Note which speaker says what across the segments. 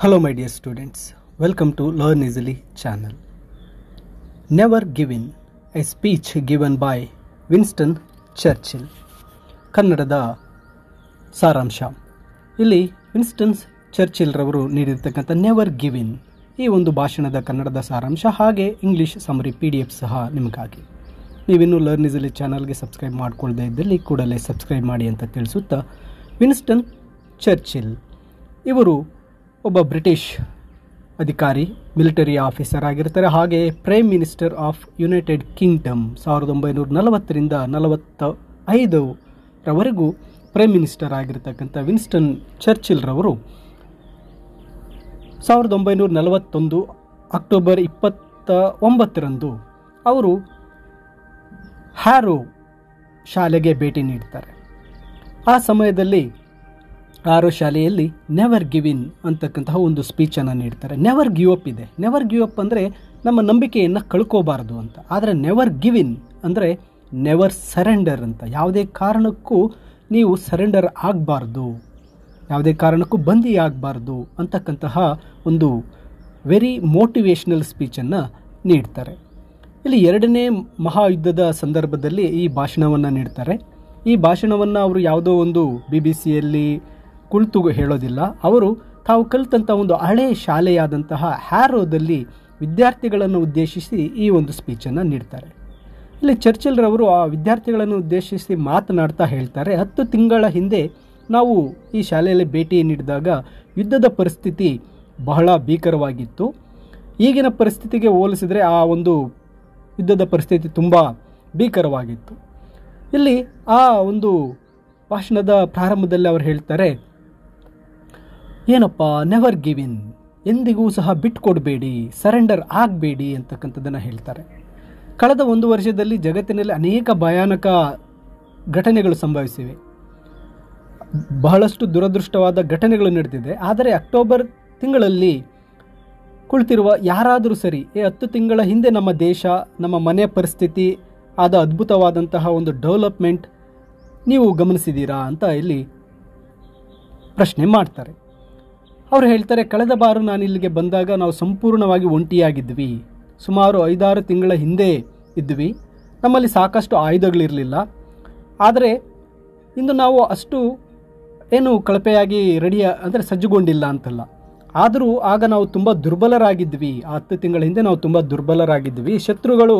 Speaker 1: Hello my dear students, welcome to Learn Easily channel. Never Give In, a speech given by Winston Churchill. ಕನ್ನಡದ ಸಾರಾಂಶ. ಇಲ್ಲಿ Winston Churchill ರವರು ನೀಡಿರ್ತಕ್ಕಂಥ never give ಇನ್ ಈ ಒಂದು ಭಾಷಣದ ಕನ್ನಡದ ಸಾರಾಂಶ ಹಾಗೆ ಇಂಗ್ಲಿಷ್ ಸಮರಿ PDF ಸಹ ನಿಮಗಾಗಿ. ನೀವಿನ್ನೂ ಲರ್ನ್ ಈಸಿಲಿ ಚಾನಲ್ಗೆ ಸಬ್ಸ್ಕ್ರೈಬ್ ಮಾಡ್ಕೊಳ್ಳದೇ ಇದ್ದಲ್ಲಿ ಕೂಡಲೇ ಸಬ್ಸ್ಕ್ರೈಬ್ ಮಾಡಿ ಅಂತ ತಿಳಿಸುತ್ತಾ, ವಿನ್ಸ್ಟನ್ ಚರ್ಚಿಲ್ ಇವರು ಒಬ್ಬ ಬ್ರಿಟಿಷ್ ಅಧಿಕಾರಿ, ಮಿಲಿಟರಿ ಆಫೀಸರ್ ಆಗಿರ್ತಾರೆ. ಹಾಗೆ prime minister of United Kingdom 1940ರಿಂದ 45ರವರೆಗೂ ಪ್ರೈಮ್ ಮಿನಿಸ್ಟರ್ ಆಗಿರ್ತಕ್ಕಂಥ ವಿನ್ಸ್ಟನ್ ಚರ್ಚಿಲ್ ರವರು 1941 ಅಕ್ಟೋಬರ್ 29ರಂದು ಅವರು ಹ್ಯಾರೋ ಶಾಲೆಗೆ ಭೇಟಿ ನೀಡ್ತಾರೆ. ಆ ಸಮಯದಲ್ಲಿ ಆರೋ ಶಾಲೆಯಲ್ಲಿ ನೆವರ್ ಗಿವ್ ಇನ್ ಅಂತಕ್ಕಂತಹ ಒಂದು ಸ್ಪೀಚನ್ನು ನೀಡ್ತಾರೆ. ನೆವರ್ ಗಿವ್ ಅಪ್ ಇದೆ. ನೆವರ್ ಗಿವ್ ಅಪ್ ಅಂದರೆ ನಮ್ಮ ನಂಬಿಕೆಯನ್ನು ಕಳ್ಕೋಬಾರ್ದು ಅಂತ. ಆದರೆ ನೆವರ್ ಗಿವ್ ಇನ್ ಅಂದರೆ ನೆವರ್ ಸರೆಂಡರ್ ಅಂತ. ಯಾವುದೇ ಕಾರಣಕ್ಕೂ ನೀವು ಸರೆಂಡರ್ ಆಗಬಾರ್ದು, ಯಾವುದೇ ಕಾರಣಕ್ಕೂ ಬಂದಿ ಆಗಬಾರ್ದು ಅಂತಕ್ಕಂತಹ ಒಂದು ವೆರಿ ಮೋಟಿವೇಶ್ನಲ್ ಸ್ಪೀಚನ್ನು ನೀಡ್ತಾರೆ. ಇಲ್ಲಿ ಎರಡನೇ ಮಹಾಯುದ್ಧದ ಸಂದರ್ಭದಲ್ಲಿ ಈ ಭಾಷಣವನ್ನು ನೀಡ್ತಾರೆ. ಈ ಭಾಷಣವನ್ನು ಅವರು ಯಾವುದೋ ಒಂದು BBCಯಲ್ಲಿ ಕುಳಿತು ಹೇಳೋದಿಲ್ಲ. ಅವರು ತಾವು ಕಲಿತಂಥ ಒಂದು ಹಳೆ ಶಾಲೆಯಾದಂತಹ ಹ್ಯಾರೋದಲ್ಲಿ ವಿದ್ಯಾರ್ಥಿಗಳನ್ನು ಉದ್ದೇಶಿಸಿ ಈ ಒಂದು ಸ್ಪೀಚನ್ನು ನೀಡ್ತಾರೆ. ಇಲ್ಲಿ ಚರ್ಚಿಲ್ ರವರು ಆ ವಿದ್ಯಾರ್ಥಿಗಳನ್ನು ಉದ್ದೇಶಿಸಿ ಮಾತನಾಡ್ತಾ ಹೇಳ್ತಾರೆ, 10 ತಿಂಗಳ ಹಿಂದೆ ನಾವು ಈ ಶಾಲೆಯಲ್ಲಿ ಭೇಟಿ ನೀಡಿದಾಗ ಯುದ್ಧದ ಪರಿಸ್ಥಿತಿ ಬಹಳ ಭೀಕರವಾಗಿತ್ತು. ಈಗಿನ ಪರಿಸ್ಥಿತಿಗೆ ಹೋಲಿಸಿದರೆ ಆ ಒಂದು ಯುದ್ಧದ ಪರಿಸ್ಥಿತಿ ತುಂಬ ಭೀಕರವಾಗಿತ್ತು. ಇಲ್ಲಿ ಆ ಒಂದು ಭಾಷಣದ ಪ್ರಾರಂಭದಲ್ಲಿ ಅವರು ಹೇಳ್ತಾರೆ, ಏನಪ್ಪ ನೆವರ್ ಗಿವ್ ಇನ್, ಎಂದಿಗೂ ಸಹ ಬಿಟ್ಕೊಡ್ಬೇಡಿ, ಸರೆಂಡರ್ ಆಗಬೇಡಿ ಅಂತಕ್ಕಂಥದ್ದನ್ನು ಹೇಳ್ತಾರೆ. ಕಳೆದ 1 ವರ್ಷದಲ್ಲಿ ಜಗತ್ತಿನಲ್ಲಿ ಅನೇಕ ಭಯಾನಕ ಘಟನೆಗಳು ಸಂಭವಿಸಿವೆ. ಬಹಳಷ್ಟು ದುರದೃಷ್ಟವಾದ ಘಟನೆಗಳು ನಡೆದಿದೆ. ಆದರೆ ಅಕ್ಟೋಬರ್ ತಿಂಗಳಲ್ಲಿ ಕುಳಿತಿರುವ ಯಾರಾದರೂ ಸರಿ 10 ತಿಂಗಳ ಹಿಂದೆ ನಮ್ಮ ದೇಶ, ನಮ್ಮ ಮನೆ ಪರಿಸ್ಥಿತಿ ಆದ ಅದ್ಭುತವಾದಂತಹ ಒಂದು ಡೆವಲಪ್ಮೆಂಟ್ ನೀವು ಗಮನಿಸಿದ್ದೀರಾ ಅಂತ ಇಲ್ಲಿ ಪ್ರಶ್ನೆ ಮಾಡ್ತಾರೆ. ಅವರು ಹೇಳ್ತಾರೆ, ಕಳೆದ ಬಾರ ನಾನು ಇಲ್ಲಿಗೆ ಬಂದಾಗ ನಾವು ಸಂಪೂರ್ಣವಾಗಿ ಒಂಟಿಯಾಗಿದ್ವಿ. ಸುಮಾರು 5-6 ತಿಂಗಳ ಹಿಂದೆ ಇದ್ವಿ. ನಮ್ಮಲ್ಲಿ ಸಾಕಷ್ಟು ಆಯುಧಗಳಿರಲಿಲ್ಲ. ಆದರೆ ಇಂದು ನಾವು ಅಷ್ಟು ಏನು ಕಳಪೆಯಾಗಿ ಅಂದರೆ ಸಜ್ಜುಗೊಂಡಿಲ್ಲ ಅಂತಲ್ಲ. ಆದರೂ ಆಗ ನಾವು ತುಂಬ ದುರ್ಬಲರಾಗಿದ್ವಿ. 10 ತಿಂಗಳ ಹಿಂದೆ ನಾವು ತುಂಬ ದುರ್ಬಲರಾಗಿದ್ವಿ. ಶತ್ರುಗಳು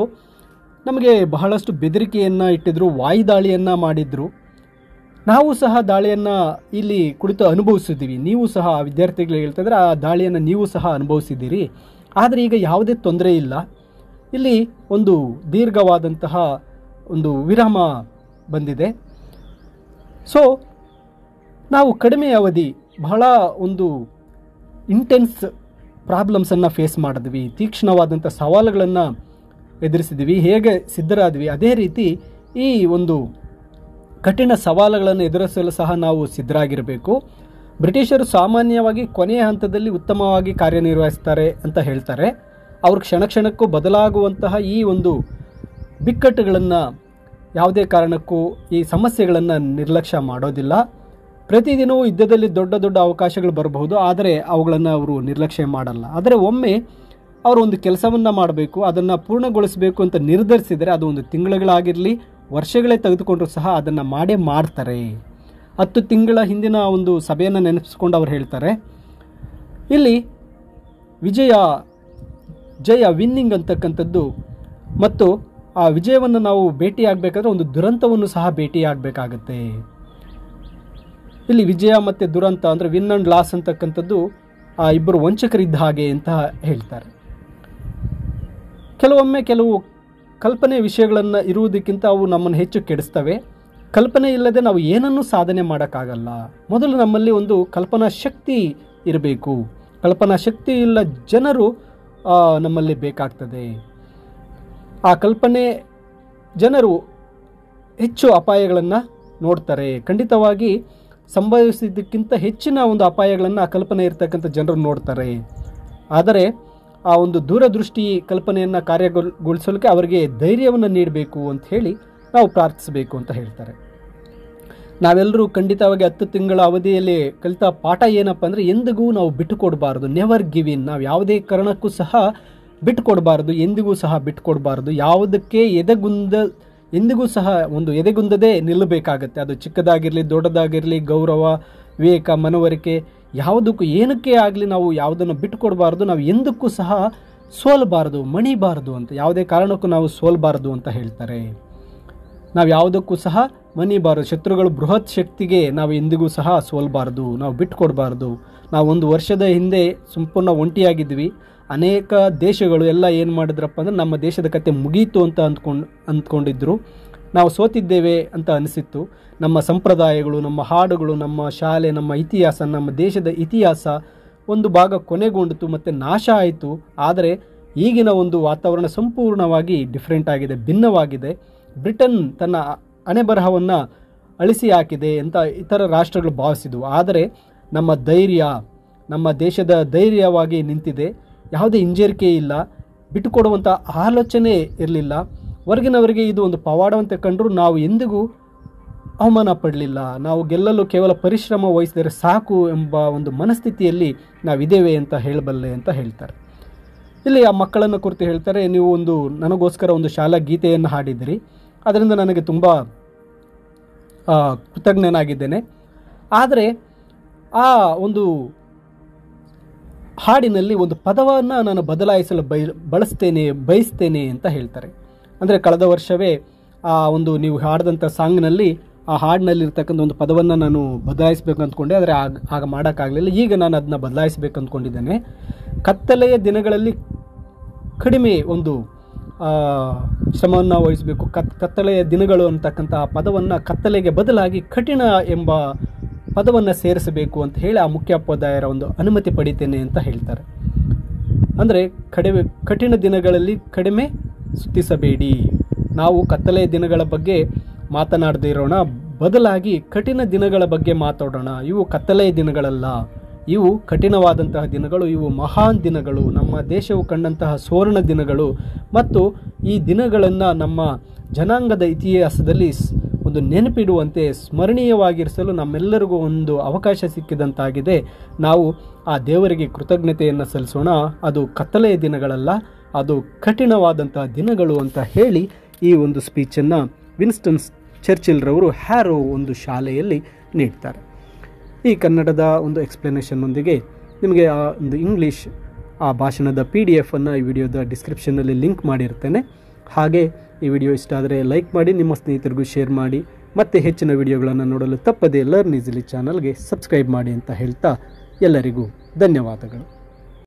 Speaker 1: ನಮಗೆ ಬಹಳಷ್ಟು ಬೆದರಿಕೆಯನ್ನು ಇಟ್ಟಿದ್ರು, ವಾಯುದಾಳಿಯನ್ನು ಮಾಡಿದ್ರು. ನಾವು ಸಹ ದಾಳಿಯನ್ನು ಇಲ್ಲಿ ಕುಳಿತು ಅನುಭವಿಸಿದ್ದೀವಿ. ನೀವು ಸಹ ವಿದ್ಯಾರ್ಥಿಗಳು ಹೇಳ್ತಿದ್ರೆ ಆ ದಾಳಿಯನ್ನು ನೀವು ಸಹ ಅನುಭವಿಸಿದ್ದೀರಿ. ಆದರೆ ಈಗ ಯಾವುದೇ ತೊಂದರೆ ಇಲ್ಲ. ಇಲ್ಲಿ ಒಂದು ದೀರ್ಘವಾದಂತಹ ಒಂದು ವಿರಾಮ ಬಂದಿದೆ. ಸೊ ನಾವು ಕಡಿಮೆ ಅವಧಿ ಬಹಳ ಒಂದು ಇಂಟೆನ್ಸ್ ಪ್ರಾಬ್ಲಮ್ಸನ್ನು ಫೇಸ್ ಮಾಡಿದ್ವಿ, ತೀಕ್ಷ್ಣವಾದಂಥ ಸವಾಲುಗಳನ್ನು ಎದುರಿಸಿದ್ವಿ. ಹೇಗೆ ಸಿದ್ಧರಾದ್ವಿ ಅದೇ ರೀತಿ ಈ ಒಂದು ಕಠಿಣ ಸವಾಲುಗಳನ್ನು ಎದುರಿಸಲು ಸಹ ನಾವು ಸಿದ್ಧರಾಗಿರಬೇಕು. ಬ್ರಿಟಿಷರು ಸಾಮಾನ್ಯವಾಗಿ ಕೊನೆಯ ಹಂತದಲ್ಲಿ ಉತ್ತಮವಾಗಿ ಕಾರ್ಯನಿರ್ವಹಿಸ್ತಾರೆ ಅಂತ ಹೇಳ್ತಾರೆ. ಅವರು ಕ್ಷಣ ಕ್ಷಣಕ್ಕೂ ಬದಲಾಗುವಂತಹ ಈ ಒಂದು ಬಿಕ್ಕಟ್ಟುಗಳನ್ನು ಯಾವುದೇ ಕಾರಣಕ್ಕೂ ಈ ಸಮಸ್ಯೆಗಳನ್ನು ನಿರ್ಲಕ್ಷ್ಯ ಮಾಡೋದಿಲ್ಲ. ಪ್ರತಿದಿನವೂ ಯುದ್ಧದಲ್ಲಿ ದೊಡ್ಡ ದೊಡ್ಡ ಅವಕಾಶಗಳು ಬರಬಹುದು, ಆದರೆ ಅವುಗಳನ್ನು ಅವರು ನಿರ್ಲಕ್ಷ್ಯ ಮಾಡಲ್ಲ. ಆದರೆ ಒಮ್ಮೆ ಅವರು ಒಂದು ಕೆಲಸವನ್ನು ಮಾಡಬೇಕು, ಅದನ್ನು ಪೂರ್ಣಗೊಳಿಸಬೇಕು ಅಂತ ನಿರ್ಧರಿಸಿದರೆ ಅದು ಒಂದು ತಿಂಗಳುಗಳಾಗಿರಲಿ, ವರ್ಷಗಳೇ ತೆಗೆದುಕೊಂಡ್ರೂ ಸಹ ಅದನ್ನು ಮಾಡೇ ಮಾಡ್ತಾರೆ. 10 ತಿಂಗಳ ಹಿಂದಿನ ಒಂದು ಸಭೆಯನ್ನು ನೆನಪಿಸ್ಕೊಂಡು ಅವರು ಹೇಳ್ತಾರೆ, ಇಲ್ಲಿ ಜಯ ವಿನ್ನಿಂಗ್ ಅಂತಕ್ಕಂಥದ್ದು ಮತ್ತು ಆ ವಿಜಯವನ್ನು ನಾವು ಭೇಟಿಯಾಗಬೇಕಾದ್ರೆ ಒಂದು ದುರಂತವನ್ನು ಸಹ ಭೇಟಿಯಾಗಬೇಕಾಗತ್ತೆ. ಇಲ್ಲಿ ವಿಜಯ ಮತ್ತು ದುರಂತ ಅಂದರೆ ವಿನ್ ಆ್ಯಂಡ್ ಲಾಸ್ ಅಂತಕ್ಕಂಥದ್ದು ಆ ಇಬ್ಬರು ವಂಚಕರಿದ್ದ ಹಾಗೆ ಅಂತ ಹೇಳ್ತಾರೆ. ಕೆಲವೊಮ್ಮೆ ಕೆಲವು ಕಲ್ಪನೆ ವಿಷಯಗಳನ್ನು ಇರುವುದಕ್ಕಿಂತ ಅವು ನಮ್ಮನ್ನು ಹೆಚ್ಚು ಕೆಡಿಸ್ತವೆ. ಕಲ್ಪನೆ ಇಲ್ಲದೆ ನಾವು ಏನನ್ನೂ ಸಾಧನೆ ಮಾಡೋಕ್ಕಾಗಲ್ಲ. ಮೊದಲು ನಮ್ಮಲ್ಲಿ ಒಂದು ಕಲ್ಪನಾ ಶಕ್ತಿ ಇರಬೇಕು. ಕಲ್ಪನಾ ಶಕ್ತಿ ಇಲ್ಲ ಜನರು ನಮ್ಮಲ್ಲಿ ಬೇಕಾಗ್ತದೆ. ಆ ಕಲ್ಪನೆ ಜನರು ಹೆಚ್ಚು ಅಪಾಯಗಳನ್ನು ನೋಡ್ತಾರೆ. ಖಂಡಿತವಾಗಿ ಸಂಭವಿಸಿದ್ದಕ್ಕಿಂತ ಹೆಚ್ಚಿನ ಒಂದು ಅಪಾಯಗಳನ್ನು ಆ ಕಲ್ಪನೆ ಇರ್ತಕ್ಕಂಥ ಜನರು ನೋಡ್ತಾರೆ. ಆದರೆ ಆ ಒಂದು ದೂರದೃಷ್ಟಿ ಕಲ್ಪನೆಯನ್ನು ಕಾರ್ಯಗೊಳಿಸಲಿಕ್ಕೆ ಅವರಿಗೆ ಧೈರ್ಯವನ್ನು ನೀಡಬೇಕು ಅಂತ ಹೇಳಿ ನಾವು ಪ್ರಾರ್ಥಿಸಬೇಕು ಅಂತ ಹೇಳ್ತಾರೆ. ನಾವೆಲ್ಲರೂ ಖಂಡಿತವಾಗಿ 10 ತಿಂಗಳ ಅವಧಿಯಲ್ಲಿ ಕಲಿತ ಪಾಠ ಏನಪ್ಪ ಅಂದರೆ ಎಂದಿಗೂ ನಾವು ಬಿಟ್ಟು ಕೊಡಬಾರ್ದು. ನೆವರ್ ಗಿವ್ ಇನ್. ನಾವು ಯಾವುದೇ ಕಾರಣಕ್ಕೂ ಸಹ ಬಿಟ್ಟು ಕೊಡಬಾರ್ದು, ಎಂದಿಗೂ ಸಹ ಬಿಟ್ಟು ಕೊಡಬಾರ್ದು. ಯಾವುದಕ್ಕೆ ಎಂದಿಗೂ ಸಹ ಒಂದು ಎದೆಗುಂದದೇ ನಿಲ್ಲಬೇಕಾಗತ್ತೆ. ಅದು ಚಿಕ್ಕದಾಗಿರಲಿ ದೊಡ್ಡದಾಗಿರಲಿ, ಗೌರವ, ವಿವೇಕ, ಮನವರಿಕೆ, ಯಾವುದಕ್ಕೂ ಏನಕ್ಕೆ ಆಗಲಿ ನಾವು ಯಾವುದನ್ನು ಬಿಟ್ಟು ಕೊಡಬಾರ್ದು. ನಾವು ಎಂದಕ್ಕೂ ಸಹ ಸೋಲಬಾರ್ದು, ಮಣಿಬಾರ್ದು ಅಂತ, ಯಾವುದೇ ಕಾರಣಕ್ಕೂ ನಾವು ಸೋಲಬಾರ್ದು ಅಂತ ಹೇಳ್ತಾರೆ. ನಾವು ಯಾವುದಕ್ಕೂ ಸಹ ಮಣಿಬಾರ್ದು. ಶತ್ರುಗಳು ಬೃಹತ್ ಶಕ್ತಿಗೆ ನಾವು ಎಂದಿಗೂ ಸಹ ಸೋಲಬಾರ್ದು, ನಾವು ಬಿಟ್ಟು ಕೊಡಬಾರ್ದು. ನಾವು 1 ವರ್ಷದ ಹಿಂದೆ ಸಂಪೂರ್ಣ ಒಂಟಿಯಾಗಿದ್ವಿ. ಅನೇಕ ದೇಶಗಳು ಎಲ್ಲ ಏನು ಮಾಡಿದ್ರಪ್ಪ ಅಂದರೆ ನಮ್ಮ ದೇಶದ ಕತೆ ಮುಗೀತು ಅಂತ ಅಂದ್ಕೊಂಡಿದ್ರು. ನಾವು ಸೋತಿದ್ದೇವೆ ಅಂತ ಅನಿಸಿತ್ತು. ನಮ್ಮ ಸಂಪ್ರದಾಯಗಳು, ನಮ್ಮ ಹಾಡುಗಳು, ನಮ್ಮ ಶಾಲೆ, ನಮ್ಮ ಇತಿಹಾಸ, ನಮ್ಮ ದೇಶದ ಇತಿಹಾಸ ಒಂದು ಭಾಗ ಕೊನೆಗೊಂಡಿತು ಮತ್ತು ನಾಶ ಆಯಿತು. ಆದರೆ ಈಗಿನ ಒಂದು ವಾತಾವರಣ ಸಂಪೂರ್ಣವಾಗಿ ಡಿಫ್ರೆಂಟ್ ಆಗಿದೆ, ಭಿನ್ನವಾಗಿದೆ. ಬ್ರಿಟನ್ ತನ್ನ ಹಣೆಬರಹವನ್ನು ಅಳಿಸಿ ಹಾಕಿದೆ ಅಂತ ಇತರ ರಾಷ್ಟ್ರಗಳು ಭಾವಿಸಿದವು. ಆದರೆ ನಮ್ಮ ಧೈರ್ಯ, ನಮ್ಮ ದೇಶದ ಧೈರ್ಯವಾಗಿ ನಿಂತಿದೆ. ಯಾವುದೇ ಹಿಂಜರಿಕೆ ಇಲ್ಲ, ಬಿಟ್ಟುಕೊಡುವಂಥ ಆಲೋಚನೆ ಇರಲಿಲ್ಲ. ಹೊರಗಿನವರಿಗೆ ಇದು ಒಂದು ಪವಾಡವಂತೆ ಕಂಡರೂ ನಾವು ಎಂದಿಗೂ ಅವಮಾನ ಪಡಲಿಲ್ಲ. ನಾವು ಗೆಲ್ಲಲು ಕೇವಲ ಪರಿಶ್ರಮ ವಹಿಸಿದರೆ ಸಾಕು ಎಂಬ ಒಂದು ಮನಸ್ಥಿತಿಯಲ್ಲಿ ನಾವಿದ್ದೇವೆ ಅಂತ ಹೇಳಬಲ್ಲೆ ಅಂತ ಹೇಳ್ತಾರೆ. ಇಲ್ಲಿ ಆ ಮಕ್ಕಳನ್ನು ಕುರಿತು ಹೇಳ್ತಾರೆ, ನೀವು ನನಗೋಸ್ಕರ ಒಂದು ಶಾಲಾ ಗೀತೆಯನ್ನು ಹಾಡಿದಿರಿ, ಅದರಿಂದ ನನಗೆ ತುಂಬ ಕೃತಜ್ಞನಾಗಿದ್ದೇನೆ. ಆದರೆ ಆ ಒಂದು ಹಾಡಿನಲ್ಲಿ ಒಂದು ಪದವನ್ನು ನಾನು ಬದಲಾಯಿಸಲು ಬಯಸ್ತೇನೆ ಅಂತ ಹೇಳ್ತಾರೆ. ಅಂದರೆ ಕಳೆದ ವರ್ಷವೇ ನೀವು ಹಾಡಿದಂಥ ಸಾಂಗ್ನಲ್ಲಿ, ಆ ಹಾಡಿನಲ್ಲಿರ್ತಕ್ಕಂಥ ಒಂದು ಪದವನ್ನು ನಾನು ಬದಲಾಯಿಸಬೇಕು ಅಂದ್ಕೊಂಡೆ, ಆದರೆ ಆಗ ಮಾಡೋಕ್ಕಾಗಲಿಲ್ಲ. ಈಗ ನಾನು ಅದನ್ನ ಬದಲಾಯಿಸಬೇಕು ಅಂದ್ಕೊಂಡಿದ್ದೇನೆ. ಕತ್ತಲೆಯ ದಿನಗಳಲ್ಲಿ ಕಡಿಮೆ ಒಂದು ಶ್ರಮವನ್ನು ವಹಿಸಬೇಕು. ಕತ್ತಲೆಯ ದಿನಗಳು ಅಂತಕ್ಕಂಥ ಪದವನ್ನು ಕತ್ತಲೆಗೆ ಬದಲಾಗಿ ಕಠಿಣ ಎಂಬ ಪದವನ್ನು ಸೇರಿಸಬೇಕು ಅಂತ ಹೇಳಿ ಆ ಮುಖ್ಯೋಪಾಧ್ಯಾಯರ ಒಂದು ಅನುಮತಿ ಪಡಿತೇನೆ ಅಂತ ಹೇಳ್ತಾರೆ. ಅಂದರೆ ಕಠಿಣ ದಿನಗಳಲ್ಲಿ ಕಡಿಮೆ ಸ್ತುತಿಸಬೇಡಿ. ನಾವು ಕತ್ತಲೆಯ ದಿನಗಳ ಬಗ್ಗೆ ಮಾತನಾಡದೇ ಇರೋಣ, ಬದಲಾಗಿ ಕಠಿಣ ದಿನಗಳ ಬಗ್ಗೆ ಮಾತಾಡೋಣ. ಇವು ಕತ್ತಲೆಯ ದಿನಗಳಲ್ಲ, ಇವು ಕಠಿಣವಾದಂತಹ ದಿನಗಳು, ಇವು ಮಹಾನ್ ದಿನಗಳು, ನಮ್ಮ ದೇಶವು ಕಂಡಂತಹ ಸುವರ್ಣ ದಿನಗಳು. ಮತ್ತು ಈ ದಿನಗಳನ್ನು ನಮ್ಮ ಜನಾಂಗದ ಇತಿಹಾಸದಲ್ಲಿ ಒಂದು ನೆನಪಿಡುವಂತೆ ಸ್ಮರಣೀಯವಾಗಿರಿಸಲು ನಮ್ಮೆಲ್ಲರಿಗೂ ಒಂದು ಅವಕಾಶ ಸಿಕ್ಕಿದಂತಾಗಿದೆ. ನಾವು ಆ ದೇವರಿಗೆ ಕೃತಜ್ಞತೆಯನ್ನು ಸಲ್ಲಿಸೋಣ. ಅದು ಕತ್ತಲೆಯ ದಿನಗಳಲ್ಲ, ಅದು ಕಠಿಣವಾದಂತಹ ದಿನಗಳು ಅಂತ ಹೇಳಿ ಈ ಒಂದು ಸ್ಪೀಚನ್ನು ವಿನ್ಸ್ಟನ್ ಚರ್ಚಿಲ್ರವರು ಹ್ಯಾರೋ ಒಂದು ಶಾಲೆಯಲ್ಲಿ ನೀಡ್ತಾರೆ. ಈ ಕನ್ನಡದ ಒಂದು ಎಕ್ಸ್ಪ್ಲನೇಷನ್ನೊಂದಿಗೆ ನಿಮಗೆ ಆ ಒಂದು ಇಂಗ್ಲೀಷ್ ಆ ಭಾಷಣದ PDF ಅನ್ನು ಈ ವಿಡಿಯೋದ ಡಿಸ್ಕ್ರಿಪ್ಷನ್ನಲ್ಲಿ ಲಿಂಕ್ ಮಾಡಿರ್ತೇನೆ. ಹಾಗೆ ಈ ವಿಡಿಯೋ ಇಷ್ಟ ಆದರೆ ಲೈಕ್ ಮಾಡಿ, ನಿಮ್ಮ ಸ್ನೇಹಿತರಿಗೂ ಶೇರ್ ಮಾಡಿ. ಮತ್ತೆ ಹೆಚ್ಚಿನ ವಿಡಿಯೋಗಳನ್ನು ನೋಡಲು ತಪ್ಪದೇ ಲರ್ನ್ ಈಸಿಲಿ ಚಾನಲ್ಗೆ ಸಬ್ಸ್ಕ್ರೈಬ್ ಮಾಡಿ ಅಂತ ಹೇಳ್ತಾ ಎಲ್ಲರಿಗೂ ಧನ್ಯವಾದಗಳು.